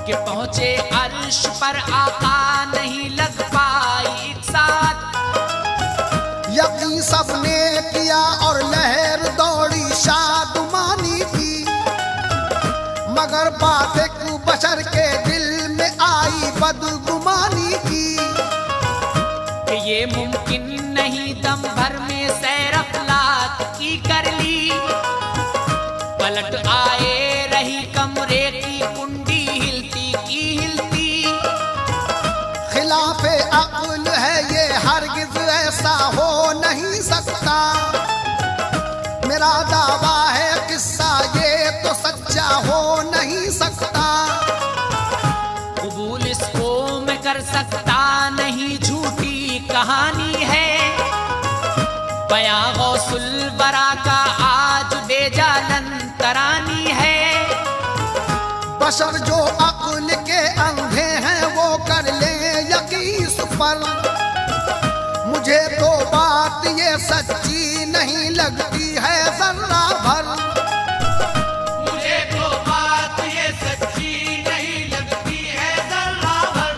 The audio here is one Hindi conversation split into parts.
कि पहुंचे अर्श पर आका नहीं लग पाई एक साथ। यकीन सबने किया और लहर दौड़ी शादमानी की, मगर बात एक बशर के दिल में आई बदगुमानी की कि ये मुमकिन नहीं दम भर में सैर अखलाक की कर ली। पलट आए रही कमरे की कुंडी हिलती की हिलती। खिलाफे अक्ल है ये, हरगिज ऐसा हो नहीं सकता। मेरा दावा है किस्सा ये तो सच्चा हो नहीं सकता। कबूल इसको मैं कर सकता नहीं, झूठी कहानी है। बयां गौसुल बरा का आज बेजालन तरानी है। बशर जो अक्ल के अंधे हैं वो कर ले यकीन इस पर। मुझे तो बात ये सच्ची नहीं लगती है जर्रा भर। मुझे तो बात ये सच्ची नहीं लगती है जर्रा भर।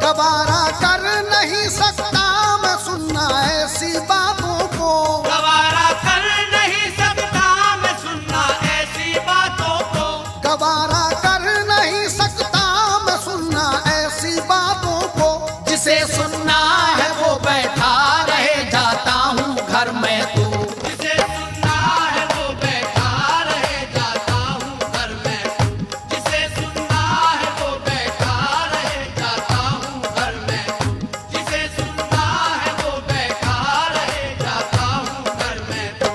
गवारा कर नहीं सकता मैं सुनना ऐसी बातों को। गवारा कर नहीं सकता मैं सुनना ऐसी बातों को। गवारा कर नहीं सकता मैं सुनना ऐसी बातों को। जिसे सुनना है वो बैठा रहे, जाता हूँ घर में तू। जिसे सुनना है वो बैठा रहे, जाता हूँ घर में तू। जिसे सुनना है वो बैठा रहे, जाता हूँ घर में तू। जिसे सुनना है वो बैठा रहे, जाता हूँ घर में तू।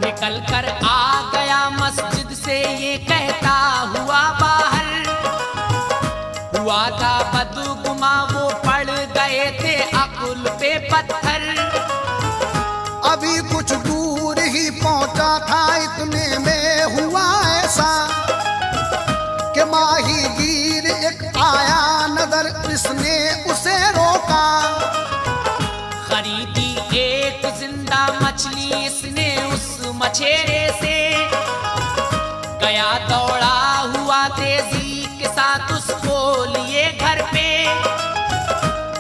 निकल कर आ गया मस्जिद से ये कहता हुआ बाहर। हुआ था बदगुमा वो पड़ गए थे अकुल पे पत्थर। अभी कुछ दूर ही पहुंचा था इतने में हुआ ऐसा कि माही गिर एक आया नजर, इसने उसे रोका। खरीदी एक जिंदा मछली इसने उस मछेरे से। गया दौड़ा हुआ तेजी के साथ उसको लिए घर पे।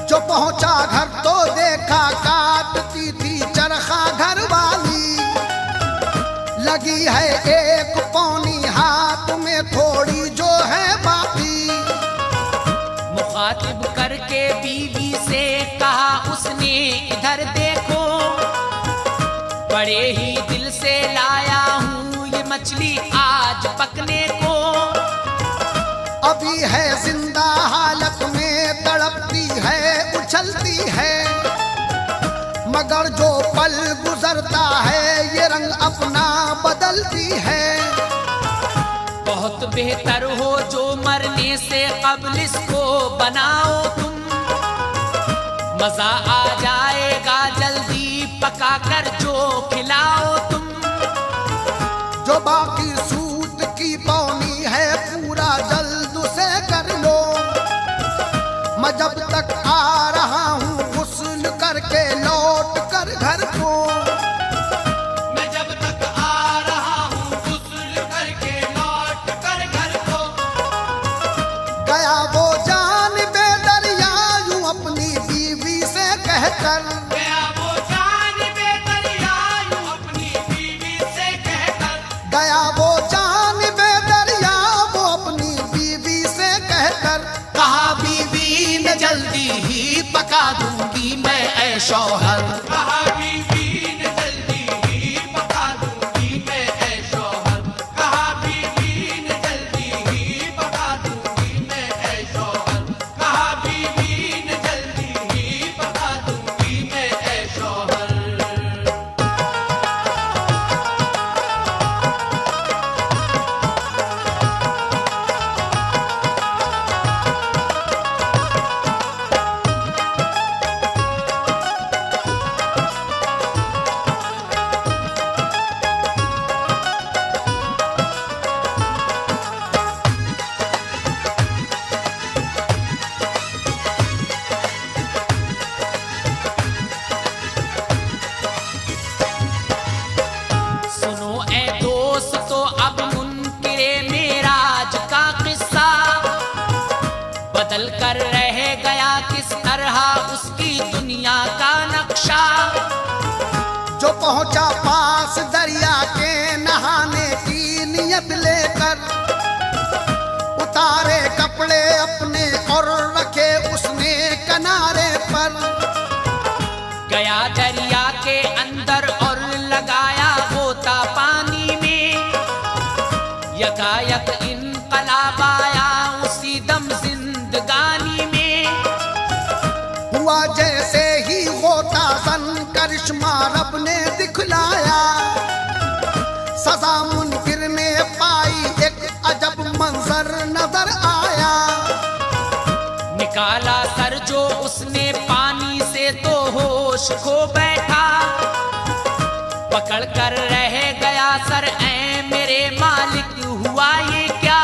जो पहुंचा घर तो देखा काटती थी चरखा घर वाली। लगी है एक पौनी हाथ में, थोड़ी जो है बाकी। मुखातिब करके बीवी से कहा उसने इधर देखो। बड़े ही दिल से लाया हूँ ये मछली आज पकने को। अभी है जिंदा हालत में, तड़पती है उछलती है। मगर जो पल गुजरता है ये रंग अपना बदलती है। बहुत बेहतर हो जो मरने से कब्ल इसको बनाओ तुम। मजा आ जाएगा जल्दी पका कर जो खिलाओ तुम। जो बाकी सूत की पौनी है पूरा जल्द से कर लो। मैं जब तक आ रहा हूँ गुस्ल करके लौट कर घर को। मैं जब तक आ रहा हूँ गुस्ल करके लौट कर घर को। गया वो जान बेदरिया यूं अपनी बीवी से कहकर। गया वो जान बेदरिया यूं अपनी बीवी से कहकर। गया वो जान बेदरिया वो अपनी बीवी से कहकर। कहा बीवी ने जल्दी ही पका दूंगी मैं ऐ शौहर। कहा बीवी ने जल्दी ही पका दूंगी मैं ऐ शौहर। कहा बीवी ने जल्दी ही पका दूंगी मैं ऐ शौहर। कहा बीवी ने जल्दी ही पका दूंगी मैं ऐ शौहर। पहुंचा पास दरिया के नहाने की नियत लेकर, उतारे कपड़े अपने और रखे उसने किनारे पर। गया दरिया के अंदर और लगाया गोता पानी में, यकायक इनकलाब आया उसी दम जिंदगानी में। हुआ जैसे ही गोता सन करिश्मा रब ने दिखलाया, सजा मुनकिर ने पाई एक अजब मंजर नजर आया। निकाला सर जो उसने पानी से तो होश खो बैठा, पकड़ कर रह गया सर ऐ मेरे मालिक हुआ ये क्या।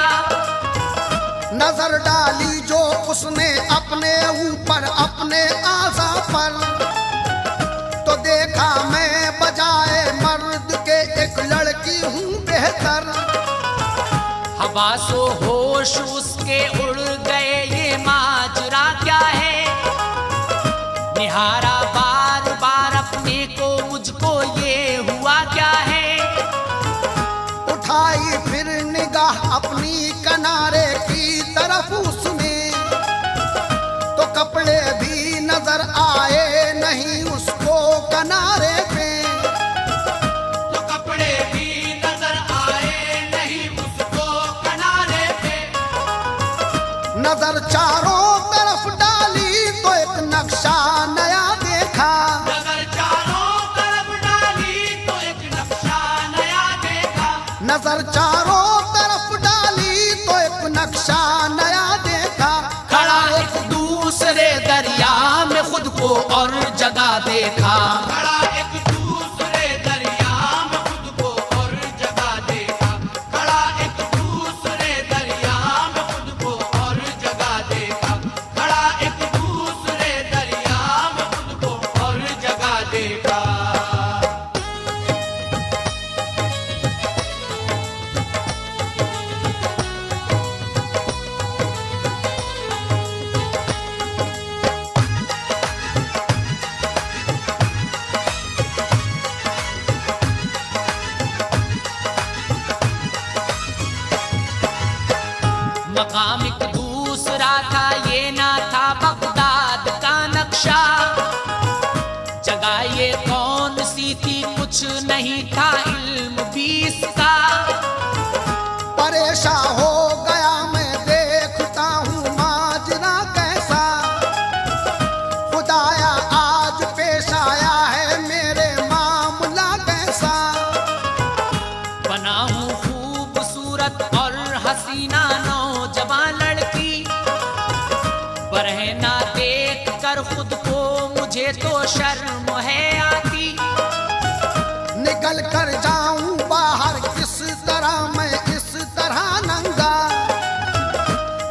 नजर डाली जो उसने अपने ऊपर अपने आज़ा पर, तो देखा मैं बजाए मर्द के एक लड़की हूँ बेहतर। हवासो होश उसके उड़ गए ये माजरा क्या है, निहारा बार बार अपने को मुझको ये हुआ क्या है। उठाई फिर निगाह अपनी किनारे की तरफ उसने, तो कपड़े भी नजर आए नहीं उसको किनारे पे। तो कपड़े भी नजर आए नहीं उसको किनारे पे। नजर चारों तरफ डाली तो एक नक्शा नया देखा, नजर चारों तरफ डाली तो एक नक्शा नया देखा। नजर चारों तरफ डाली तो एक नक्शा नया देखा। खड़ा एक दूसरे दरिया में खुद को और जगह देखा, खड़ा एक दूसरे दरिया में खुद को और जगह देखा, खड़ा एक दूसरे दरिया में खुद को और जगह देखा, खड़ा एक दूसरे दरिया में खुद को और जगह देखा। मकाम एक दूसरा था ये ना था बगदाद का नक्शा, जगह ये कौन सी थी कुछ नहीं था इल्म भी इसका। परेशान हो गया मैं देखता हूँ माजरा कैसा, खुदाया आज पेश आया है मेरे मामला कैसा। बना हूँ खूबसूरत और हसीना नौजवान लड़की, बरहना देख कर खुद को मुझे तो शर्म है आती। निकल कर जाऊं बाहर किस तरह मैं इस तरह नंगा,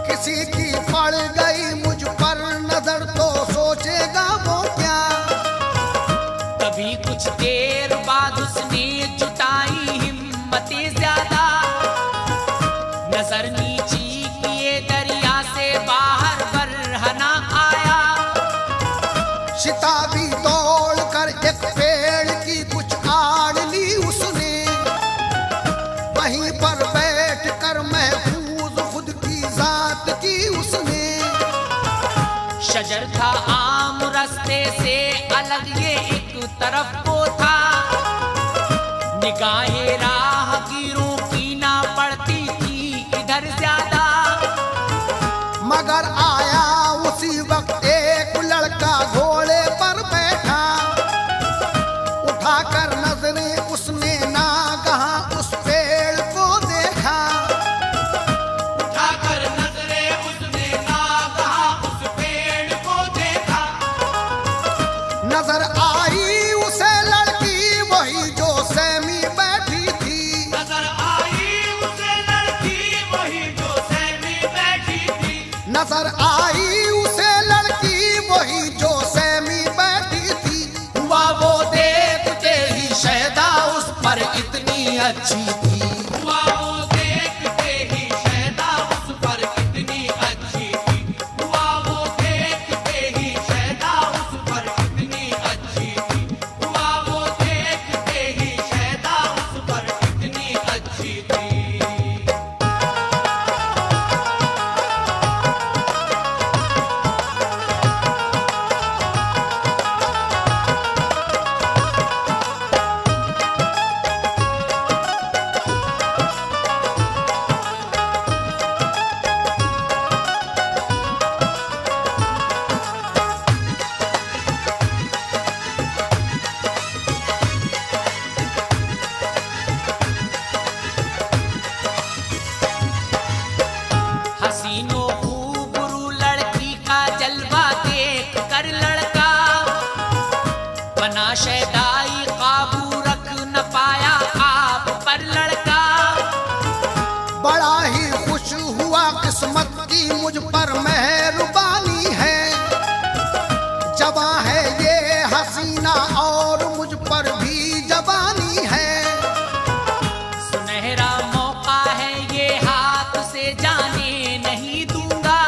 किसी की पड़ गई मुझ पर नजर तो सोचेगा वो क्या। तभी कुछ देर बाद उसने जुटाई हिम्मतें ज्यादा, नजर नीची किए दरिया से बाहर बरहना आया। शिताबी दौड़ कर एक पेड़ की कुछ आड़ ली उसने, वहीं पर बैठ कर महफूज खुद की जात की उसने। शजर था आम रास्ते से अलग ये एक तरफ को था, निगाहे राहगीरों की ना पड़ती थी इधर ज्यादा। मगर आया उसी वक्त एक लड़का घोड़े पर बैठा, उठाकर नजरें उसने नागहां उस पेड़ को देखा। उठाकर नजरें उसने नागहां उस पेड़ को देखा। नजर आई उसे लड़की वही जो सहमी बैठी थी, नजर आई उसे लड़की वही जो सहमी बैठी थी। नजर आई उसे लड़की वही जो सहमी बैठी थी। हुआ वो देखते ही शहदा उस पर इतनी अच्छी थी, हुआ वो देखते ही शहदा उस पर इतनी अच्छी थी, हुआ वो देखते ही शहदा उस पर इतनी अच्छी थी, हुआ वो देखते बना शैदाई काबू रख न पाया आप पर लड़का। बड़ा ही खुश हुआ किस्मत की मुझ पर मेहरबानी है। जवां है ये हसीना और मुझ पर भी जवानी है। सुनहरा मौका है ये हाथ से जाने नहीं दूंगा।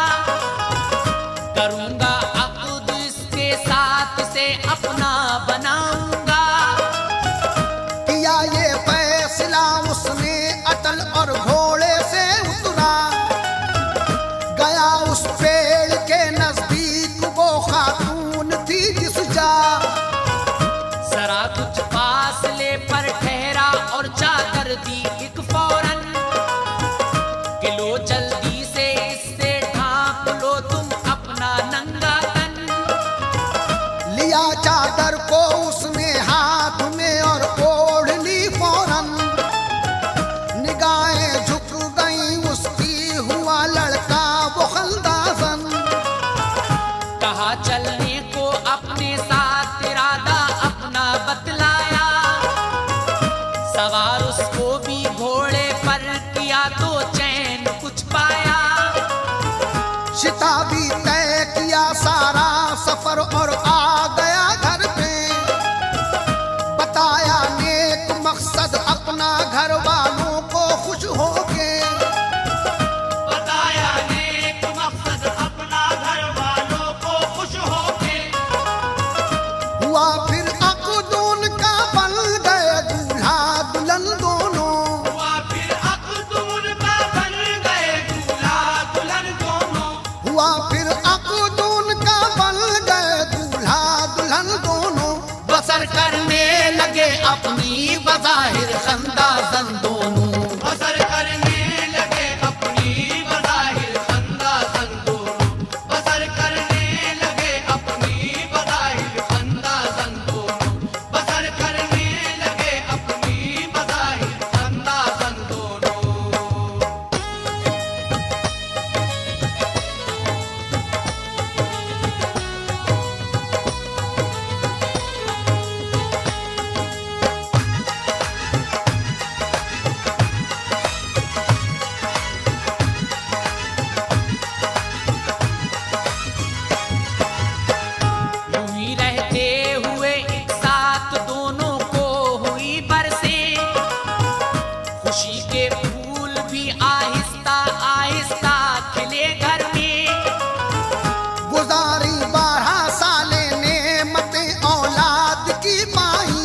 करूंगा अक़्द इसके साथ से अपना बनाऊंगा। किया ये फैसला उसने अटल और घोड़े से उतरा। गया उस पेड़ के नजदीक वो खातून थी जिस जा। जरा कुछ फासले पर ठहरा और चादर दी एक फौरन। कि लो जल्दी से इससे ढांप लो तुम अपना नंगा तन। लिया चादर को उसने हाथ में और ओढ़ ली फौरन। निगाहें झुक गई उसकी, हुआ लड़का वो खल्दासन। कहा चलने को अपने साथ इरादा अपना बतलाया। सवार उसको भी घोड़े पर किया तो चैन कुछ पाया। शिताबी तय किया सारा सफर और आ गया घर पे। बताया नेक मकसद अपना घर वालों को खुश होके। बताया नेक मकसद अपना घर वालों को खुश होके। हुआ फिर अक़दून का बन गए दूल्हा दुल्हन दोनों। हुआ फिर अक़दून का बन गए दूल्हा दुल्हन दोनों। हुआ फिर अक़दून का बन गए दूल्हा दुल्हन दोनों। बसर करने लगे अपनी बज़ाहिर खंदासन दोनों। बसर करने लगे अपनी बज़ाहिर खंदासन दोनों। बसर करने लगे अपनी बज़ाहिर खंदासन दोनों। बसर करने लगे अपनी बज़ाहिर खंदासन दोनों। यूं ही रहते हुए एक साथ दोनों को हुई बरसें। खुशी के फूल भी आहिस्ता आहिस्ता खिले घर में। गुजारी 12 साले नेमतें औलाद की पाई।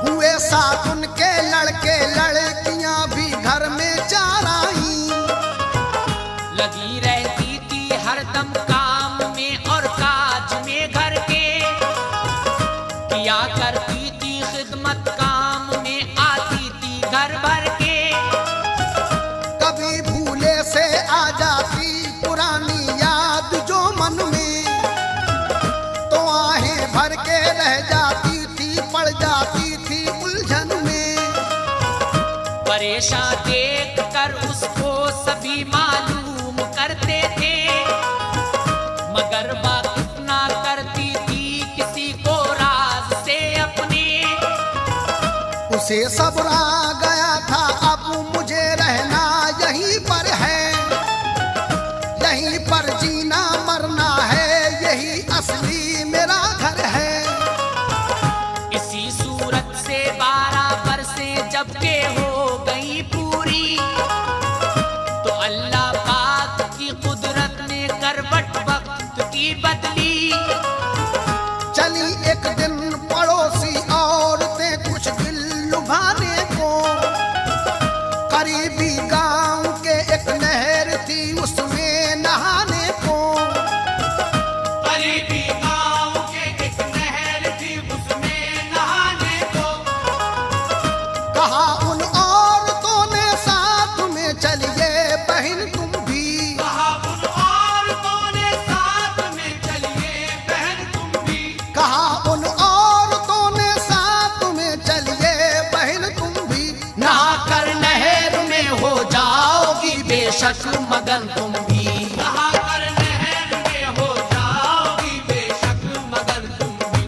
हुए साथ उनके लड़के लड़कियां भी घर में 4 आई। लगी रहती थी हरदम काम में और काज में घर के। किया करती थी खिदमत काम में आती थी घर भर के। कभी भूले से आ जाती पुरानी याद जो मन में। तो आहें भर के रह जाती थी, पड़ जाती थी उलझन में। परेशान देख कर उसको सभी मालूम करते थे। मगर वाकिफ ना करती थी किसी को राज से अपने। उसे सब्र आ गया था अब मुझे रहना यहीं पर है। यहीं पर जीना मरना है, यही असली मेरा घर है। इसी सूरत से 12 बरसें जब के हो गई पूरी। तो अल्लाह पाक की कुदरत ने करवट वक्त की बदली। चली एक दिन पड़ोसी औरतें कुछ दिल लुभाने को। करीबी गांव के एक नहर थी उसमें नहाने को। करीबी गांव के एक नहर थी उसमें नहाने को। कहा उन औरतों ने साथ में चलिए बहन तुम भी। कहा उन औरतों ने साथ में चलिए बहन तुम भी। कहा उन औरतों ने साथ में चलिए बहन तुम भी। नहा कर नहर में हो जाओगी बेशक मगन तुम भी। नहा कर नहर में हो जाओगी बेशक मगन तुम भी।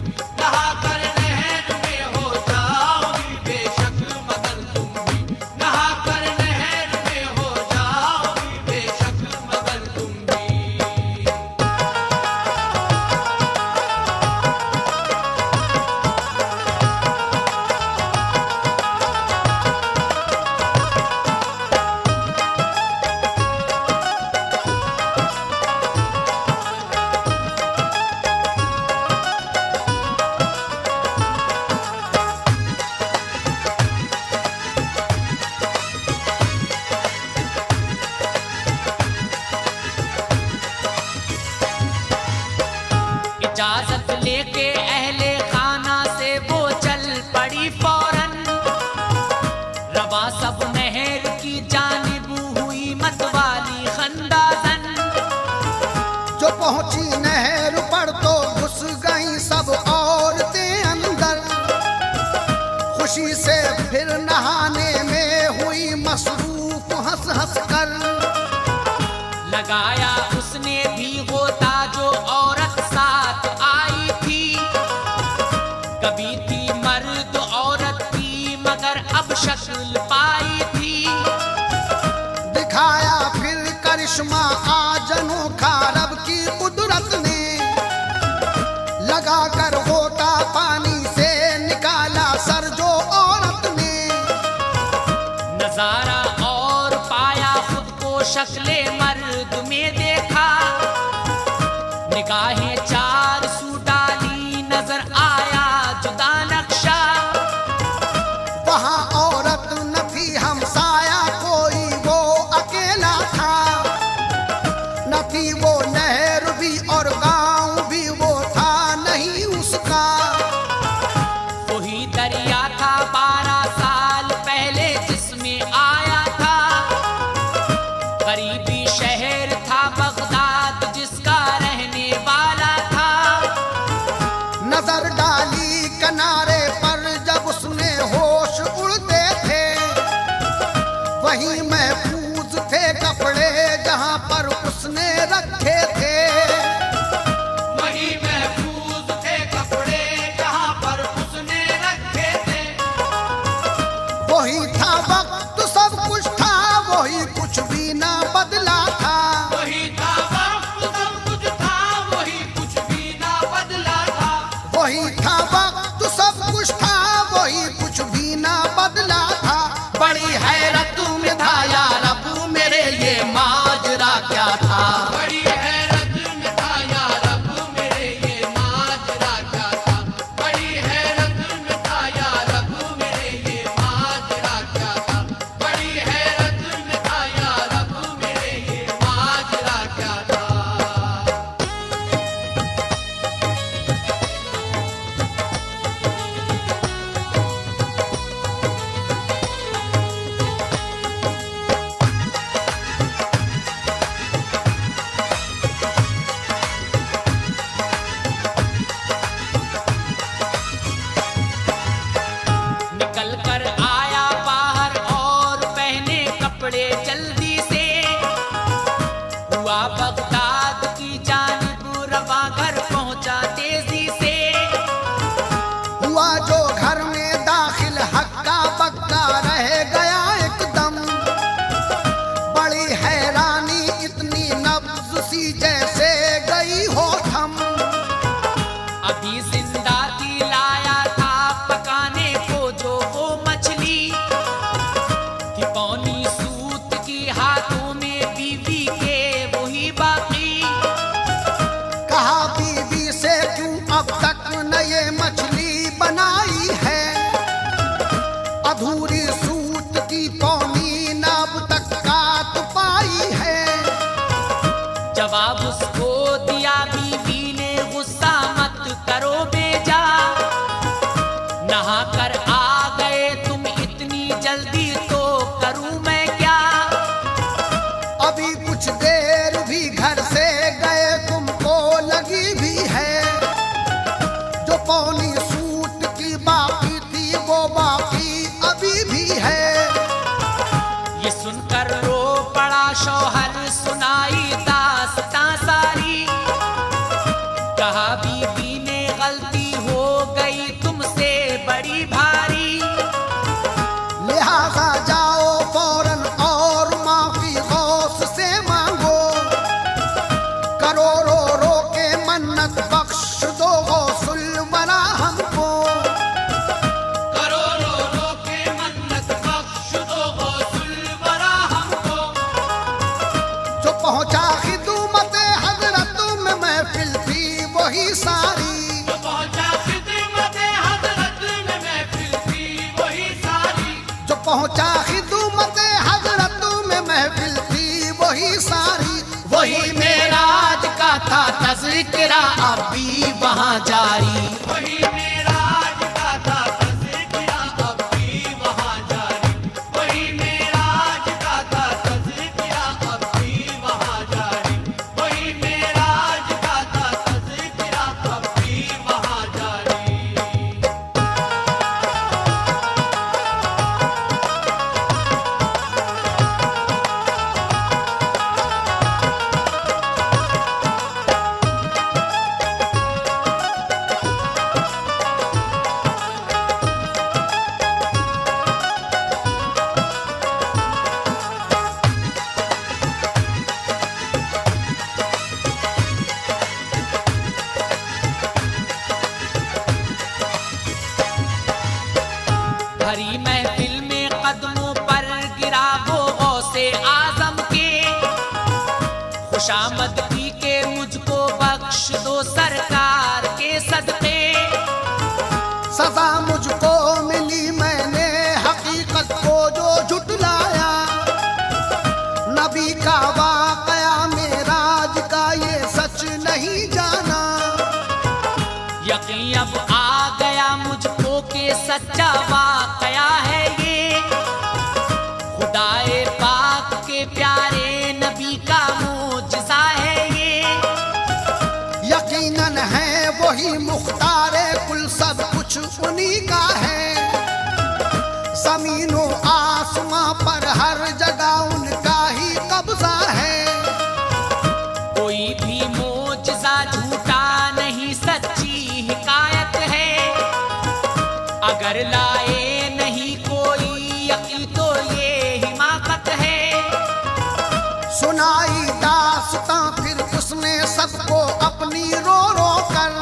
फिर नहाने में हुई मसरूफ हंस हंस कर। लगाया उसने भी गोता जो औरत साथ आई थी। कभी थी मर्द औरत थी मगर अब शक्ल पाई थी। दिखाया फिर करिश्मा आज अनोखा रब की कुदरत ने। लगा कर गोता पानी से निकाला सर जो औरत ने। नजारा और पाया खुद को शक्ले मर्द में देखा। निगाहें चार सू डाली नजर आया जुदा नक्शा। वहाँ औरत न थी हमसाया कोई वो अकेला था। न थी वो नहर भी और गांव भी वो था नहीं उसका। वही दरिया था 12 साल पहले जिसमें आया था। करीबी शहर था बगदाद जिसका रहने वाला था। नजर डाली किनारे पर जब उसने होश उड़ते थे। वहीं महफूज थे कपड़े जहां पर उसने रखे थे। वही महफूज थे कपड़े जहां पर उसने रखे थे। वही था वक्त सब कुछ था वही कुछ भी ना बदला था। वही था वक्त सब कुछ था वही कुछ भी ना बदला था। वही था वक्त सब कुछ था वही कुछ भी ना बदला था। बड़ी हैरत में था या रब मेरे ये माजरा क्या था। बड़ी हैरत में था या रब मेरे ये माजरा क्या था। बड़ी हैरत में था या रब मेरे ये माजरा क्या था। बड़ी हैरत में था या रब मेरे ये माजरा क्या था। निकल कर आया बाहर और पहने कपड़े जल्दी से। हुआ बगदाद की जानिब रवा घर पहुंचा तेजी से। हुआ जो घर में दाखिल हक्का बक्का रह गया एकदम। बड़ी हैरानी इतनी नब्ज सी जैसे गई हो थम। अभी जिंदा थी लाया था पकाने को जो वो मछली थी। पौनी सूत की हाथों में बीवी के वही बाकी। कहा बीवी से क्यों अब तक न ये मछली बनाई है। अधूरी सूत की पौनी न अब तक काट पाई है। जवाब उसको दिया बीवी ने गुस्सा मत करो बेजा। नहा कर आ गए तुम इतनी जल्दी तो करूं मैं क्या। अभी कुछ देर भी घर से गए तुमको लगी भी है। जो पौनी सूत की बाकी थी वो बाकी अभी भी है। ये सुनकर रो पड़ा शौहर सुनाई दास्तां सारी। कहा बीवी ने गलती हो गई तुमसे बड़ी भारी। लिहाजा जाओ फौरन और माफी गौस से मांगो। करो रो रो के मन्नत बख्श दो गौसुल वरा हमको। करो रो रो के मन्नत बख्श दो गौसुल वरा हमको। जो पहुंचा खिदमत हजरत में महफिल थी वही सारी। जो पहुंचा खिदमत हजरत में महफिल थी वही सारी। जो पहुंचा खिदमत हजरत में महफिल थी वही सारी। वही मेराज का था तज़किरा अब भी वहाँ जारी। वही भरी महफिल में कदमों पर गिरा वो गौसे आजम के, खुशामद की के मुझको बख्श दो सरकार के सदके। सजा मुझको मिली, मैंने हकीकत को जो झुटलाया, नबी का वाकया मेराज का ये सच नहीं जाना। यकीन अब आ गया मुझको के सच्चा वाकया है ये, खुदाए पाक के प्यारे नबी का मोजज़ा है ये। यकीनन है वही मुख्तारे कुल, सब कुछ उन्हीं का है। ज़मीनो आसमां पर हर जगह उनका ही कब्जा है। कोई भी मोजज़ा झूठा नहीं, सच्ची हिकायत है। अगर लाए नहीं कोई यकीन तो ये हिमाकत है। सुनाई दास्तां फिर उसने सबको अपनी रो रो कर,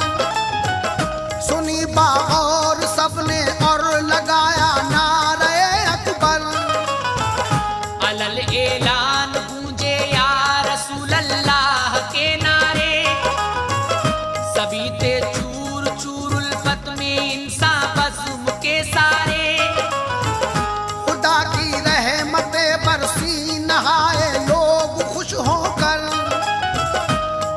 सुनी बागौर सबने और लगाया नारे अकबर। अलल ऐलान गूंजे या रसूल अल्लाह के नारे, सभी थे चूर चूर उल्फत में इंसान बज़्म के सारे। खुदा की रहमते बरसी नहाए लोग खुश होकर,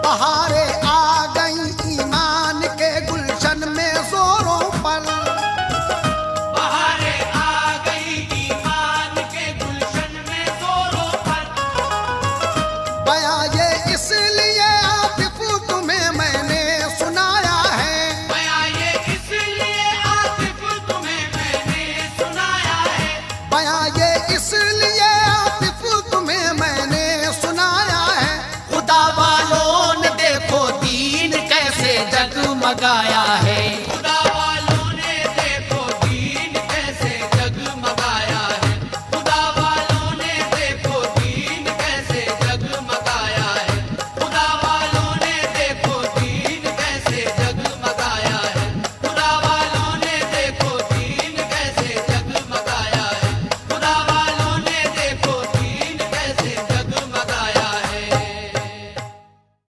बहारे आ गई ईमान के गुलशन में जोरों पर। बहारे आ गई ईमान के गुलशन में जोरों पर। बयां ये इसलिए आतिफ तुम्हें मैंने सुनाया है, बयां ये इसलिए आतिफ तुम्हें मैंने सुनाया है। बयां ये इसलिए आतिफ तुम्हें मैंने सुनाया है। खुदा वालों ने देखो दीन कैसे जगमगाया है।